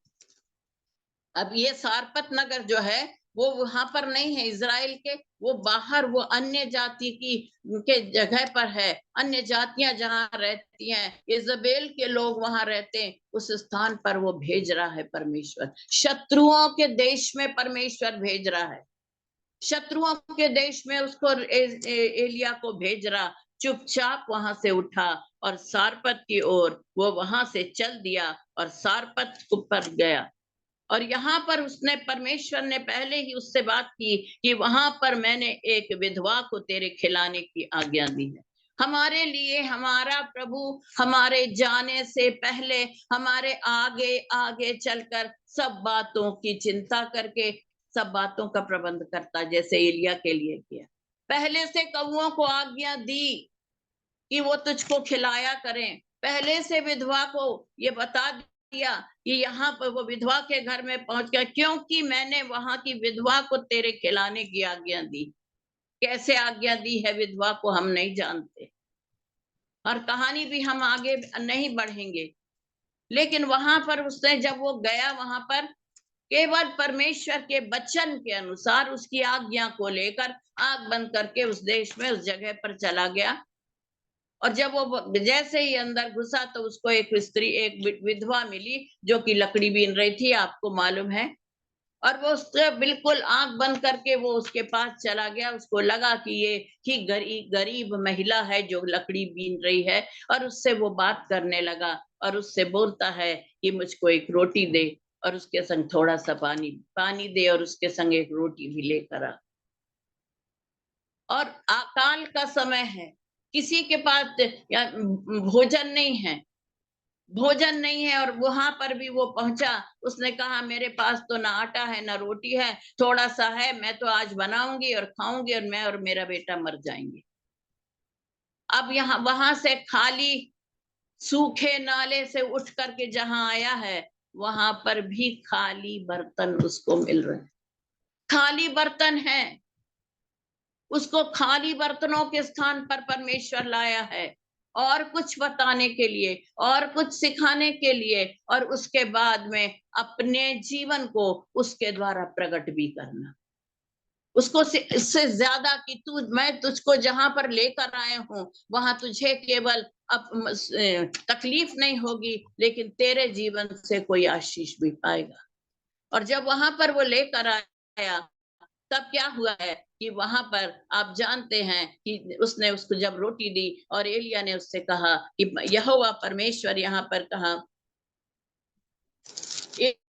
अब ये सारपत नगर जो है वो वहां पर नहीं है इजराइल के, वो बाहर, वो अन्य जाति की के जगह पर है, अन्य जातियां जहां रहती हैं, इजबेल के लोग वहां रहते हैं, उस स्थान पर वो भेज रहा है परमेश्वर। शत्रुओं के देश में परमेश्वर भेज रहा है, शत्रुओं के देश में उसको एलिया को भेज रहा। चुपचाप वहां से उठा और सारपत की ओर वो वहां से चल दिया और सारपत पर गया। और यहाँ पर उसने, परमेश्वर ने पहले ही उससे बात की कि वहां पर मैंने एक विधवा को तेरे खिलाने की आज्ञा दी है। हमारे लिए हमारा प्रभु हमारे जाने से पहले हमारे आगे आगे चलकर सब बातों की चिंता करके सब बातों का प्रबंध करता, जैसे एलिया के लिए किया। पहले से कौओं को आज्ञा दी कि वो तुझको खिलाया करें, पहले से विधवा को ये बता दिया कि यहाँ पर वो विधवा के घर में पहुंच गया, क्योंकि मैंने वहां की विधवा को तेरे खिलाने की आज्ञा दी। कैसे आज्ञा दी है विधवा को हम नहीं जानते, और कहानी भी हम आगे नहीं बढ़ेंगे, लेकिन वहां पर उसने जब वो गया, वहां पर केवल परमेश्वर के वचन के अनुसार उसकी आज्ञा को लेकर आग बंद करके उस देश में, उस जगह पर चला गया। और जब वो जैसे ही अंदर घुसा तो उसको एक स्त्री, एक विधवा मिली जो कि लकड़ी बीन रही थी, आपको मालूम है। और वो उससे बिल्कुल आंख बंद करके वो उसके पास चला गया। उसको लगा कि ये ही गरीब महिला है जो लकड़ी बीन रही है, और उससे वो बात करने लगा और उससे बोलता है कि मुझको एक रोटी दे और उसके संग थोड़ा सा पानी दे और उसके संग एक रोटी भी लेकर आ। और अकाल का समय है, किसी के पास भोजन नहीं है, भोजन नहीं है। और वहां पर भी वो पहुंचा, उसने कहा मेरे पास तो ना आटा है ना रोटी है, थोड़ा सा है, मैं तो आज बनाऊंगी और खाऊंगी और मैं और मेरा बेटा मर जाएंगे। अब यहाँ वहां से खाली सूखे नाले से उठ करके जहां आया है, वहां पर भी खाली बर्तन उसको मिल रहे हैं, खाली बर्तन है। उसको खाली बर्तनों के स्थान पर परमेश्वर लाया है, और कुछ बताने के लिए और कुछ सिखाने के लिए, और उसके बाद में अपने जीवन को उसके द्वारा प्रकट भी करना। उसको इससे ज्यादा कि मैं तुझको जहां पर लेकर आया हूं वहां तुझे केवल अब तकलीफ नहीं होगी, लेकिन तेरे जीवन से कोई आशीष भी पाएगा। और जब वहां पर वो लेकर आया, तब क्या हुआ है कि वहां पर आप जानते हैं कि उसने उसको जब रोटी दी और एलिया ने उससे कहा कि यहोवा परमेश्वर यहाँ पर कहा,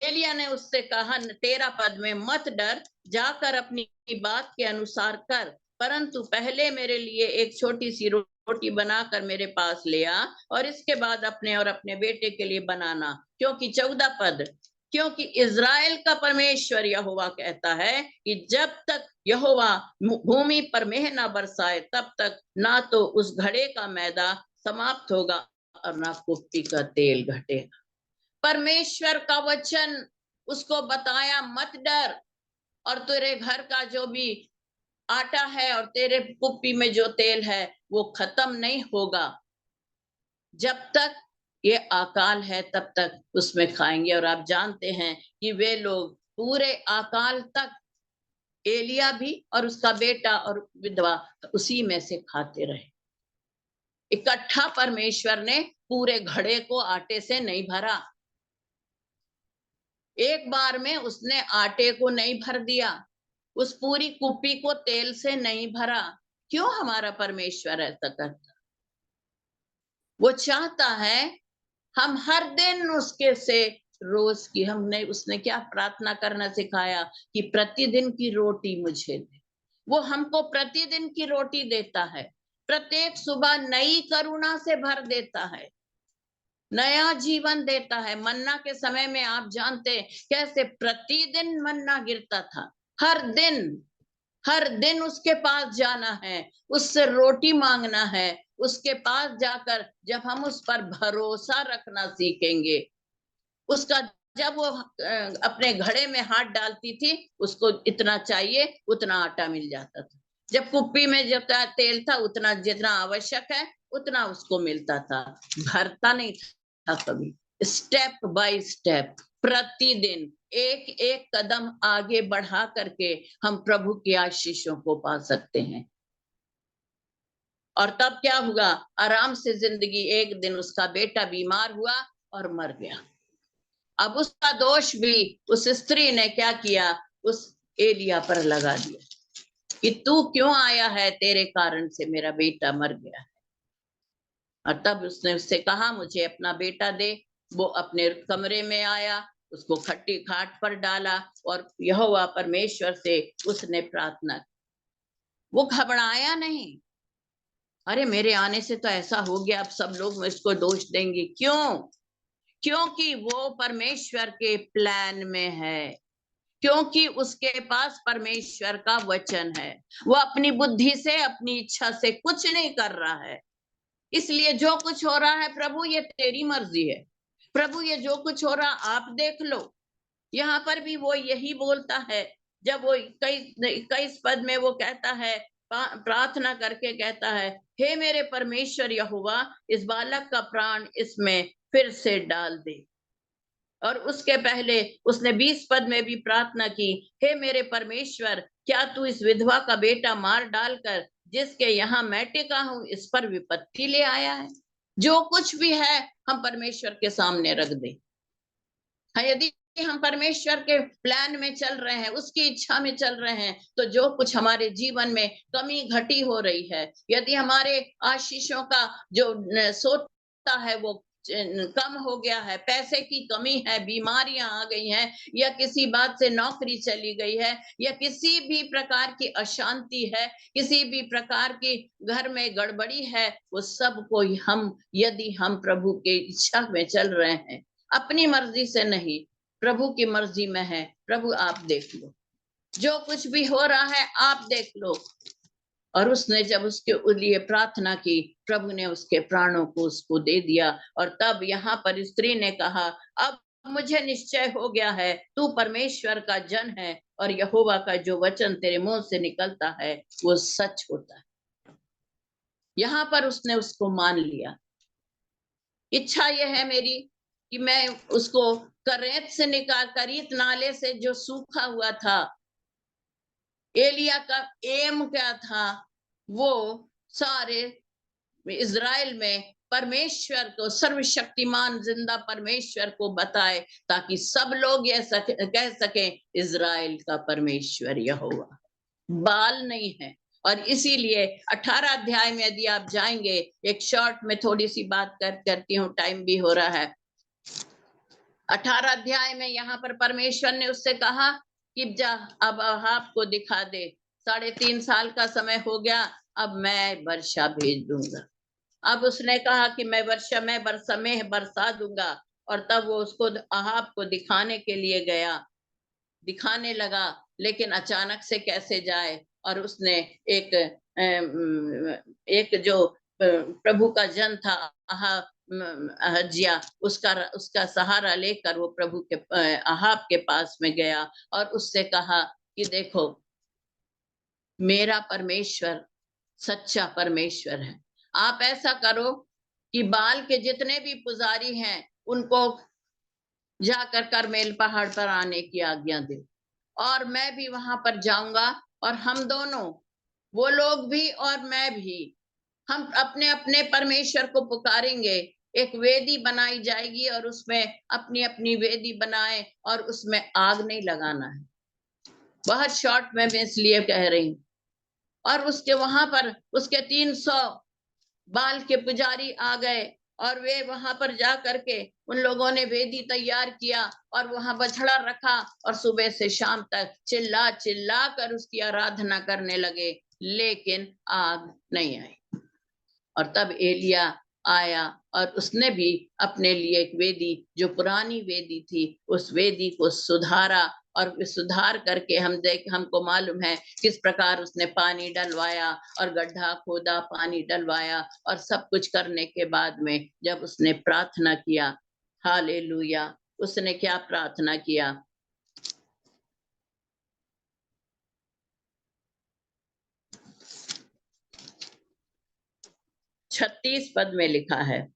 एलिया ने उससे कहा 13 पद में, मत डर, जाकर अपनी बात के अनुसार कर, परंतु पहले मेरे लिए एक छोटी सी रोटी बनाकर मेरे पास ले आ, और इसके बाद अपने और अपने बेटे के लिए बनाना। क्योंकि 14 पद, क्योंकि इज़राइल का परमेश्वर यहोवा कहता है कि जब तक यहोवा भूमि पर मेह ना बरसाए, तब तक ना तो उस घड़े का मैदा समाप्त होगा और ना कुप्पी का तेल घटेगा। परमेश्वर का वचन उसको बताया, मत डर, और तेरे घर का जो भी आटा है और तेरे कुप्पी में जो तेल है वो खत्म नहीं होगा। जब तक ये अकाल है तब तक उसमें खाएंगे। और आप जानते हैं कि वे लोग पूरे अकाल तक, एलिया भी और उसका बेटा और विधवा, उसी में से खाते रहे। इकट्ठा परमेश्वर ने पूरे घड़े को आटे से नहीं भरा, एक बार में उसने आटे को नहीं भर दिया, उस पूरी कुप्पी को तेल से नहीं भरा। क्यों हमारा परमेश्वर ऐसा करता? वो चाहता है हम हर दिन उसके से रोज की, हमने उसने क्या प्रार्थना करना सिखाया कि प्रतिदिन की रोटी मुझे दे। वो हमको प्रतिदिन की रोटी देता है, प्रत्येक सुबह नई करुणा से भर देता है, नया जीवन देता है। मन्ना के समय में आप जानते हैं कैसे प्रतिदिन मन्ना गिरता था, हर दिन हर दिन उसके पास जाना है, उससे रोटी मांगना है। उसके पास जाकर जब हम उस पर भरोसा रखना सीखेंगे, उसका जब वो अपने घड़े में हाथ डालती थी, उसको इतना चाहिए उतना आटा मिल जाता था। जब कुप्पी में जो तेल था, उतना जितना आवश्यक है उतना उसको मिलता था, भरता नहीं था कभी। स्टेप बाय स्टेप, प्रतिदिन एक एक कदम आगे बढ़ा करके हम प्रभु की आशीषों को पा सकते हैं। और तब क्या हुआ, आराम से जिंदगी। एक दिन उसका बेटा बीमार हुआ और मर गया। अब उसका दोष भी उस स्त्री ने क्या किया, उस एलिया पर लगा दिया कि तू क्यों आया है, तेरे कारण से मेरा बेटा मर गया है। और तब उसने उससे कहा, मुझे अपना बेटा दे। वो अपने कमरे में आया, उसको खट्टी खाट पर डाला और यहोवा परमेश्वर से उसने प्रार्थना की। वो घबराया नहीं, अरे मेरे आने से तो ऐसा हो गया, अब सब लोग मुझको दोष देंगे। क्यों? क्योंकि वो परमेश्वर के प्लान में है, क्योंकि उसके पास परमेश्वर का वचन है। वो अपनी बुद्धि से, अपनी इच्छा से कुछ नहीं कर रहा है। इसलिए जो कुछ हो रहा है, प्रभु ये तेरी मर्जी है, प्रभु ये जो कुछ हो रहा आप देख लो। यहाँ पर भी वो यही बोलता है, जब वो 21 पद में वो कहता है, प्रार्थना करके कहता है, हे मेरे परमेश्वर यहोवा, इस बालक का प्राण इसमें फिर से डाल दे। और उसके पहले उसने 20 पद में भी प्रार्थना की, हे मेरे परमेश्वर, क्या तू इस विधवा का बेटा मार डालकर जिसके यहाँ मैं टिका हूं, इस पर विपत्ति ले आया है। जो कुछ भी है हम परमेश्वर के सामने रख दे। यदि हम परमेश्वर के प्लान में चल रहे हैं, उसकी इच्छा में चल रहे हैं, तो जो कुछ हमारे जीवन में कमी घटी हो रही है, यदि हमारे आशीषों का जो सोता है वो कम हो गया है, पैसे की कमी है, बीमारियां आ गई हैं, या किसी बात से नौकरी चली गई है, या किसी भी प्रकार की अशांति है, किसी भी प्रकार की घर में गड़बड़ी है, वो सब को यदि हम प्रभु के इच्छा में चल रहे हैं, अपनी मर्जी से नहीं, प्रभु की मर्जी में है, प्रभु आप देख लो, जो कुछ भी हो रहा है आप देख लो। और उसने जब उसके लिए प्रार्थना की, प्रभु ने उसके प्राणों को उसको दे दिया। और तब यहाँ पर स्त्री ने कहा, अब मुझे निश्चय हो गया है, तू परमेश्वर का जन है और यहोवा का जो वचन तेरे मुंह से निकलता है वो सच होता है। यहाँ पर उसने उसको मान लिया। इच्छा यह है मेरी कि मैं उसको करेत से निकाल, करीत नाले से जो सूखा हुआ था, एलिया का एम क्या था, वो सारे इज़राइल में परमेश्वर को, सर्वशक्तिमान जिंदा परमेश्वर को बताए, ताकि सब लोग ये कह सके इज़राइल का परमेश्वर यहोवा, बाल नहीं है। और इसीलिए 18 अध्याय में यदि आप जाएंगे, एक शॉर्ट में थोड़ी सी बात करती हूँ, टाइम भी हो रहा है। 18 अध्याय में यहाँ पर परमेश्वर ने उससे कहा कि जा अब अहाब को दिखा दे, 3.5 साल का समय हो गया, अब मैं वर्षा भेज दूंगा। अब उसने कहा कि मैं बरसा दूंगा। और तब वो उसको, अहाब को दिखाने के लिए गया, दिखाने लगा, लेकिन अचानक से कैसे जाए। और उसने एक जो प्रभु का जन था अहज्या, उसका सहारा लेकर वो प्रभु के अहाब के पास में गया और उससे कहा कि देखो, मेरा परमेश्वर सच्चा परमेश्वर है। आप ऐसा करो कि बाल के जितने भी पुजारी हैं उनको जाकर करमेल पहाड़ पर आने की आज्ञा दे, और मैं भी वहां पर जाऊंगा, और हम दोनों, वो लोग भी और मैं भी, हम अपने अपने परमेश्वर को पुकारेंगे। एक वेदी बनाई जाएगी और उसमें अपनी अपनी वेदी बनाए, और उसमें आग नहीं लगाना है। बहुत शॉर्ट में मैं इसलिए कह रही हूँ। और उसके वहां पर उसके 300 बाल के पुजारी आ गए, और वे वहां पर जा करके उन लोगों ने वेदी तैयार किया और वहां बछड़ा रखा, और सुबह से शाम तक चिल्ला चिल्ला कर उसकी आराधना करने लगे, लेकिन आग नहीं आई। और तब एलिया आया और उसने भी अपने लिए एक वेदी, जो पुरानी वेदी थी, उस वेदी को सुधारा और सुधार करके हमको मालूम है किस प्रकार उसने पानी डलवाया और गड्ढा खोदा, पानी डलवाया और सब कुछ करने के बाद में जब उसने प्रार्थना किया, हालेलुया, उसने क्या प्रार्थना किया? 36 पद में लिखा है,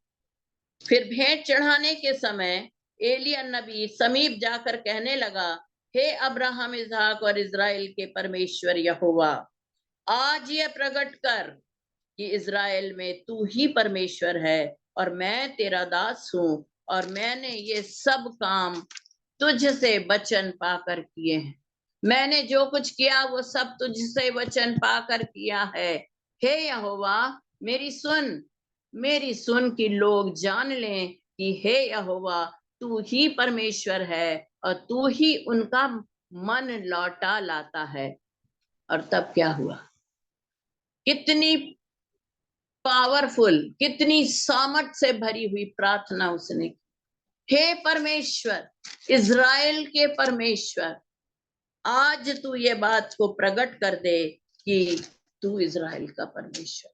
फिर भेंट चढ़ाने के समय एलिय्याह नबी समीप जाकर कहने लगा, हे अब्राहम, इसहाक और इस्राएल के परमेश्वर यहोवा, आज यह प्रकट कर कि इस्राएल में तू ही परमेश्वर है और मैं तेरा दास हूँ और मैंने ये सब काम तुझसे वचन पाकर किए हैं। मैंने जो कुछ किया वो सब तुझसे वचन पाकर किया है। हे यहोवा, मेरी सुन कि लोग जान लें कि हे यहोवा, तू ही परमेश्वर है और तू ही उनका मन लौटा लाता है। और तब क्या हुआ? कितनी पावरफुल, कितनी सामर्थ से भरी हुई प्रार्थना उसने की। हे परमेश्वर, इज़राइल के परमेश्वर, आज तू ये बात को प्रकट कर दे कि तू इज़राइल का परमेश्वर।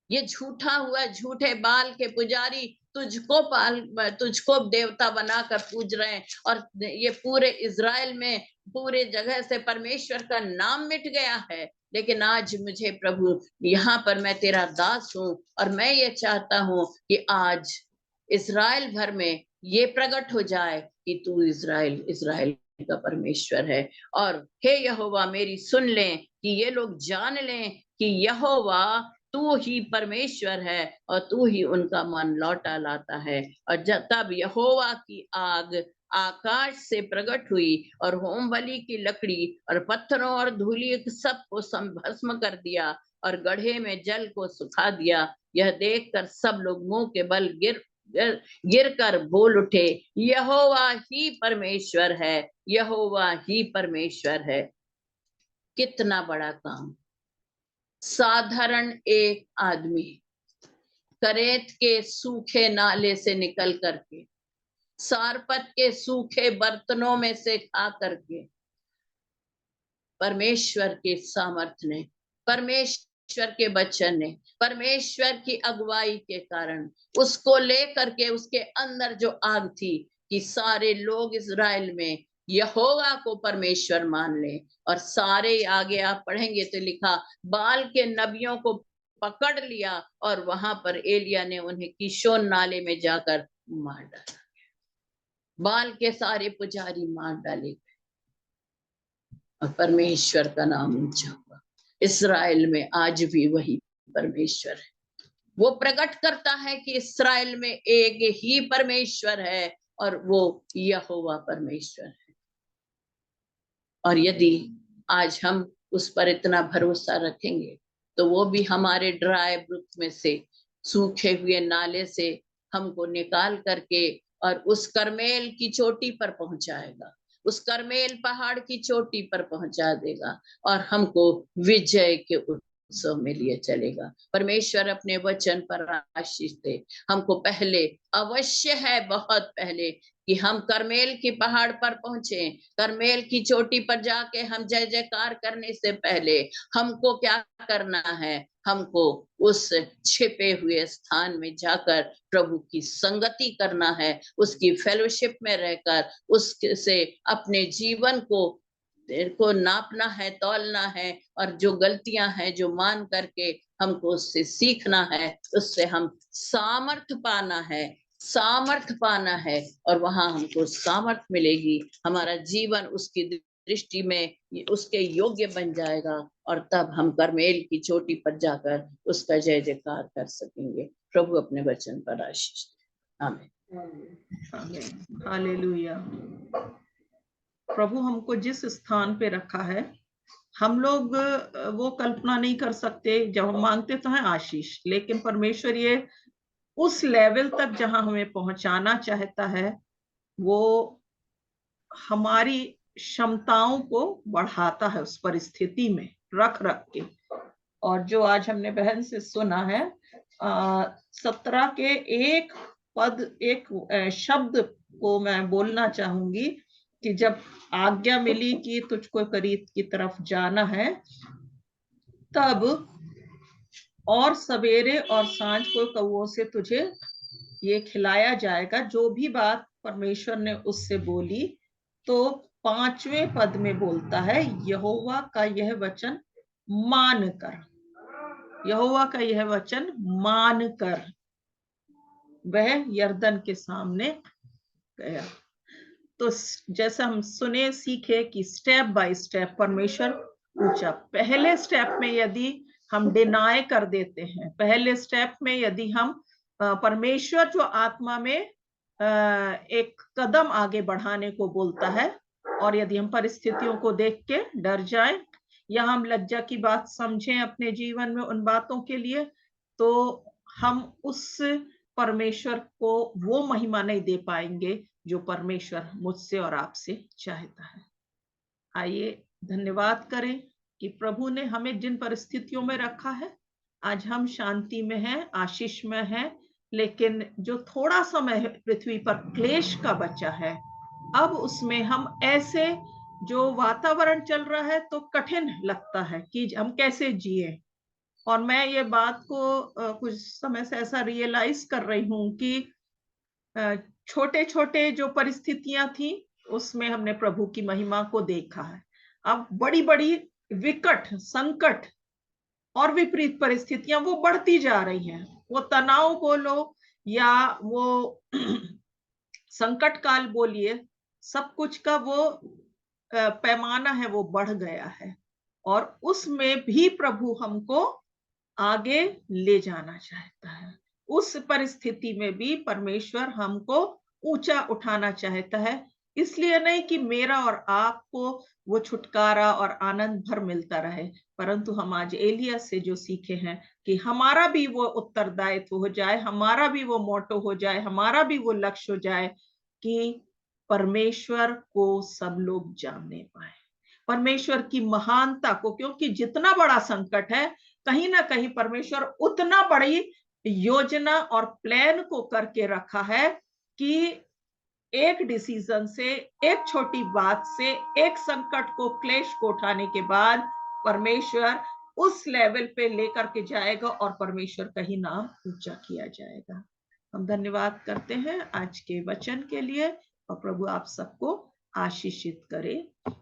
ये झूठा हुआ, झूठे बाल के पुजारी तुझको देवता बनाकर पूज रहे हैं और ये पूरे इज़राइल में पूरे जगह से परमेश्वर का नाम मिट गया है। लेकिन आज मुझे प्रभु, यहाँ पर मैं तेरा दास हूँ और मैं ये चाहता हूँ कि आज इज़राइल भर में ये प्रकट हो जाए कि तू इज़राइल का परमेश्वर है। और हे यहोवा, मेरी सुन लें कि ये लोग जान लें कि यहोवा तू ही परमेश्वर है और तू ही उनका मन लौटा लाता है। और तब यहोवा की आग आकाश से प्रकट हुई और होम बलि की लकड़ी और पत्थरों और धूलि सबको भस्म कर दिया और गड्ढे में जल को सुखा दिया। यह देखकर सब लोग मुंह के बल गिर कर बोल उठे, यहोवा ही परमेश्वर है, यहोवा ही परमेश्वर है। कितना बड़ा काम! साधारण एक आदमी करेत के सूखे नाले से निकल करके, सारपत के सूखे बर्तनों में से खा करके, परमेश्वर के सामर्थ्य ने, परमेश्वर के वचन ने, परमेश्वर की अगुवाई के कारण उसको लेकर के उसके अंदर जो आग थी कि सारे लोग इज़राइल में यहोवा को परमेश्वर मान ले। और सारे आगे आप पढ़ेंगे तो लिखा, बाल के नबियों को पकड़ लिया और वहां पर एलिय्याह ने उन्हें किशोन नाले में जाकर मार डाला। बाल के सारे पुजारी मार डाले गए और परमेश्वर का नाम ऊंचा हुआ। इस्राएल में आज भी वही परमेश्वर है। वो प्रकट करता है कि इस्राएल में एक ही परमेश्वर है और वो यहोवा परमेश्वर है। और यदि आज हम उस पर इतना भरोसा रखेंगे तो वो भी हमारे ड्राई ब्रुक में से, सूखे हुए नाले से हमको निकाल करके और उस करमेल की चोटी पर पहुंचाएगा, उस करमेल पहाड़ की चोटी पर पहुंचा देगा और हमको विजय के उत्सव में लिए चलेगा। परमेश्वर अपने वचन पर आशीष दे। हमको पहले अवश्य है, बहुत पहले, कि हम करमेल की पहाड़ पर पहुंचे। करमेल की चोटी पर जाके हम जय जयकार करने से पहले हमको क्या करना है? हमको उस छिपे हुए स्थान में जाकर प्रभु की संगति करना है, उसकी फेलोशिप में रहकर उससे अपने जीवन को नापना है, तौलना है और जो गलतियां हैं जो मान करके हमको उससे सीखना है, उससे हम सामर्थ पाना है और वहां हमको सामर्थ मिलेगी। हमारा जीवन उसकी दृष्टि में उसके योग्य बन जाएगा और तब हम करमेल की चोटी पर जाकर उसका जय जयकार कर सकेंगे। प्रभु अपने वचन पर आशीष दे। आमीन। हालेलुया। प्रभु हमको जिस स्थान पे रखा है, हम लोग वो कल्पना नहीं कर सकते। जब हम मांगते तो हैं आशीष, लेकिन परमेश्वर ये उस लेवल तक जहां हमें पहुंचाना चाहता है, वो हमारी क्षमताओं को बढ़ाता है उस परिस्थिति में रख के। और जो आज हमने बहन से सुना है, 17 के एक शब्द को मैं बोलना चाहूंगी कि जब आज्ञा मिली कि तुझको करीत की तरफ जाना है, तब और सवेरे और सांझ को कौओं से तुझे ये खिलाया जाएगा। जो भी बात परमेश्वर ने उससे बोली, तो 5वें पद में बोलता है, यहोवा का यह वचन मान कर, यहोवा का यह वचन मान कर वह यरदन के सामने गया। तो जैसा हम सुने सीखे कि स्टेप बाय स्टेप परमेश्वर ऊंचा, पहले स्टेप में यदि हम डिनाय कर देते हैं, पहले स्टेप में यदि हम परमेश्वर जो आत्मा में एक कदम आगे बढ़ाने को बोलता है, और यदि हम परिस्थितियों को देख के डर जाएं या हम लज्जा की बात समझें अपने जीवन में उन बातों के लिए, तो हम उस परमेश्वर को वो महिमा नहीं दे पाएंगे जो परमेश्वर मुझसे और आपसे चाहता है। आइए धन्यवाद करें कि प्रभु ने हमें जिन परिस्थितियों में रखा है, आज हम शांति में हैं, आशीष में हैं, लेकिन जो थोड़ा समय पृथ्वी पर क्लेश का बचा है, अब उसमें हम ऐसे जो वातावरण चल रहा है तो कठिन लगता है कि हम कैसे जिए। और मैं ये बात को कुछ समय से ऐसा रियलाइज कर रही हूं कि छोटे छोटे जो परिस्थितियां थी उसमें हमने प्रभु की महिमा को देखा है। अब बड़ी बड़ी विकट संकट और विपरीत परिस्थितियां वो बढ़ती जा रही हैं। वो तनाव बोलो या वो संकट काल बोलिए, सब कुछ का वो पैमाना है वो बढ़ गया है, और उसमें भी प्रभु हमको आगे ले जाना चाहता है। उस परिस्थिति में भी परमेश्वर हमको ऊंचा उठाना चाहता है। इसलिए नहीं कि मेरा और आपको वो छुटकारा और आनंद भर मिलता रहे, परंतु हम आज एलिया से जो सीखे हैं कि हमारा भी वो उत्तरदायित्व हो जाए, हमारा भी वो मोटो हो जाए, हमारा भी वो लक्ष्य हो जाए कि परमेश्वर को सब लोग जानने पाए, परमेश्वर की महानता को। क्योंकि जितना बड़ा संकट है, कहीं ना कहीं परमेश्वर उतना बड़ी योजना और प्लान को करके रखा है कि एक डिसीजन से, एक छोटी बात से, एक संकट को, क्लेश को उठाने के बाद परमेश्वर उस लेवल पे लेकर के जाएगा और परमेश्वर का ही नाम ऊंचा किया जाएगा। हम धन्यवाद करते हैं आज के वचन के लिए, और प्रभु आप सबको आशीषित करे।